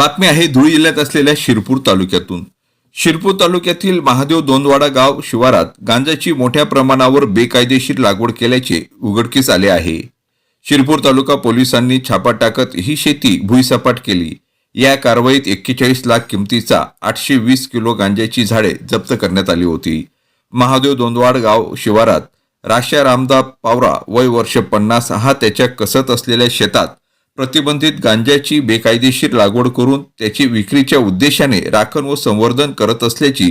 बातमी आहे धुळे जिल्ह्यात असलेल्या शिरपूर तालुक्यातून। शिरपूर तालुक्यातील महादेव दोंदवाडा गाव शिवारात गांजाची मोठ्या प्रमाणावर बेकायदेशीर लागवड केल्याचे उघडकीस आले आहे। शिरपूर तालुका पोलिसांनी छापा टाकत ही शेती भुईसपाट केली। या कारवाईत 41 लाख किमतीचा 820 किलो गांजाची झाडे जप्त करण्यात आली होती। महादेव दोंदवाड गाव शिवारात राशा रामदास पावरा वय वर्ष 50 हा त्याच्या कसत असलेल्या शेतात प्रतिबंधित गांजाची बेकायदेशीर लागवड करून त्याची विक्रीच्या उद्देशाने राखण व संवर्धन करत असल्याची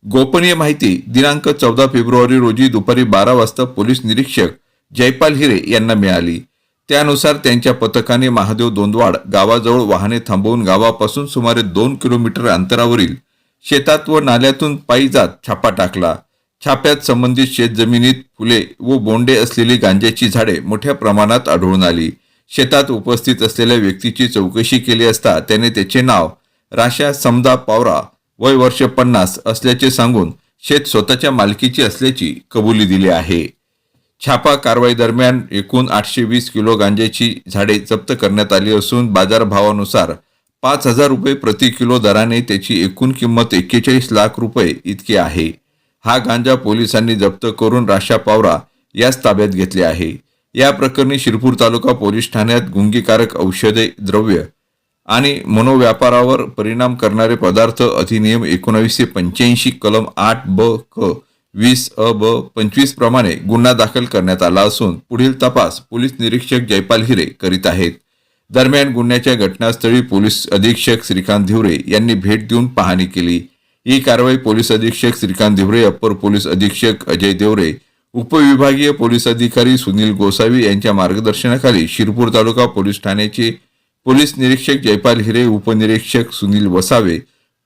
गोपनीय माहिती दिनांक 14 फेब्रुवारी रोजी दुपारी 12 वाजता पोलीस निरीक्षक जयपाल हिरे यांना मिळाली। त्यानुसार त्यांच्या पथकाने महादेव दोंदवाड गावाजवळ वाहने थांबवून गावापासून सुमारे 2 किलोमीटर अंतरावरील शेतात व नाल्यातून पायी जात छापा टाकला। छाप्यात संबंधित शेतजमिनीत फुले व बोंडे असलेली गांजाची झाडे मोठ्या प्रमाणात आढळून आली। शेतात उपस्थित असलेल्या व्यक्तीची चौकशी केली असता त्याने त्याचे नाव राशा समदा पावरा वय वर्ष 50 असल्याचे सांगून शेत स्वतःच्या मालकीची असल्याची कबुली दिली आहे। छापा कारवाई दरम्यान एकूण 820 किलो गांजाची झाडे जप्त करण्यात आली असून बाजारभावानुसार 5000 रुपये प्रति किलो दराने त्याची एकूण किंमत 41 लाख रुपये इतकी आहे। हा गांजा पोलिसांनी जप्त करून राशा पावरा यास ताब्यात घेतले आहे। या प्रकरणी शिरपूर तालुका पोलीस ठाण्यात गुंगीकारक औषधे द्रव्य आणि मनोव्यापारावर परिणाम करणारे पदार्थ अधिनियम 1985 कलम 8 ब क 20 अ ब 25 प्रमाणे गुन्हा दाखल करण्यात आला असून पुढील तपास पोलीस निरीक्षक जयपाल हिरे करीत आहेत। दरम्यान गुन्ह्याच्या घटनास्थळी पोलीस अधीक्षक श्रीकांत धिवरे यांनी भेट देऊन पाहणी केली। ही कारवाई पोलीस अधीक्षक श्रीकांत धिवरे, अप्पर पोलीस अधीक्षक अजय देवरे, उपविभागीय पोलीस अधिकारी सुनील गोसावी यांच्या मार्गदर्शनाखाली शिरपूर तालुका पोलीस ठाण्याचे पोलीस निरीक्षक जयपाल हिरे, उपनिरीक्षक Sunil Vasave,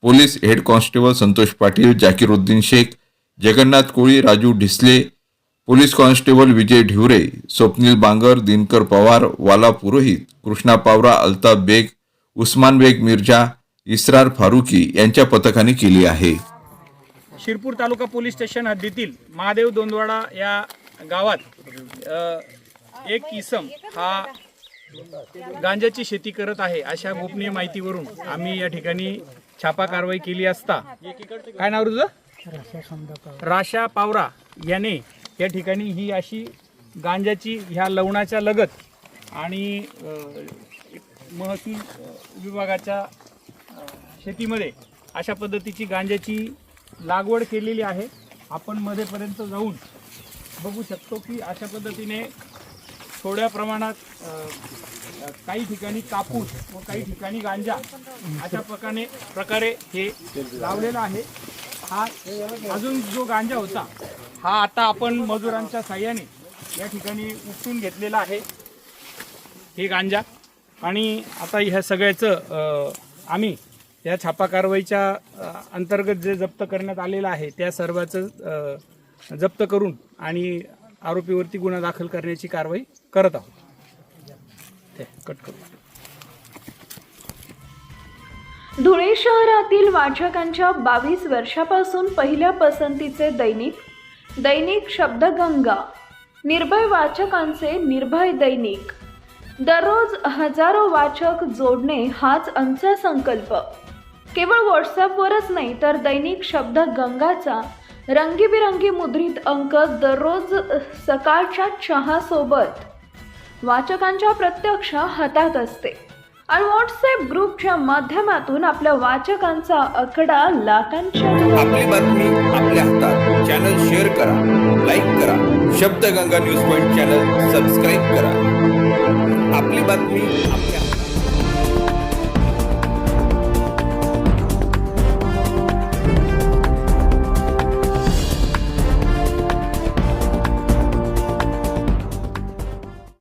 police head constable Santosh Patil, Jakiruddin Shaikh, Jagannath Koli, Raju Dhisale, police constable Vijay Dhivare, Swapnil Bangar, Dinkar Pawar, Wala Purohit, Krishna Pawara, Altaf बेग, उस्मान बेग मिर्जा, इसरार फारुकी यांच्या पथकाने केली आहे। शिरपूर तालुका पोलीस स्टेशन हद्दीतील महादेव दोंदवाडा या गावात एक इसम हा गांजाची शेती करत आहे अशा गोपनीय माहितीवरून आम्ही या ठिकाणी छापा कारवाई केली असता काय नाव तुझं? राशा पावरा याने या ठिकाणी ही अशी गांजाची ह्या लवणाच्या लगत आणि महसूल विभागाच्या शेतीमध्ये अशा पद्धतीची गांजाची लागवड केलेली आहे। आपण मध्येपर्यंत जाऊन बघू शकतो की अशा पद्धतीने थोड्या प्रमाणात काही ठिकाणी कापूस व काही ठिकाणी गांजा अशा प्रकारे हे लावलेला आहे। हा अजून जो गांजा होता हा आता आपण मजुरांच्या साह्याने या ठिकाणी उपटून घेतलेला आहे हे गांजा। आणि आता ह्या सगळ्याचं आम्ही या छापा कारवाईच्या अंतर्गत जे जप्त करण्यात आलेलं आहे त्या सर्वाचं जप्त करून आणि आरोपीवरती गुन्हा दाखल करण्याची कारवाई करत आहोत। कट करू। धुळे शहरातील वाचकांच्या 22 वर्षापासून पहिल्या पसंतीचे दैनिक शब्दगंगा, निर्भय वाचकांचे निर्भय दैनिक, दररोज हजारो वाचक जोडणे हाच आमचा संकल्प। केवळ व्हॉट्सॲपवरच नाही तर दैनिक शब्दगंगाचा रंगीबिरंगी मुद्रित अंक दररोज सकाळच्या चहासोबत वाचकांच्या प्रत्यक्ष हातात असते आणि व्हॉट्सॲप ग्रुपच्या माध्यमातून आपल्या वाचकांचा आकडा लाखांच्या। आपली बातमी आपल्या हातात। चॅनल शेअर करा, लाईक करा, Shabdganga news point channel subscribe करा। आपली बातमी आपल्या हातात।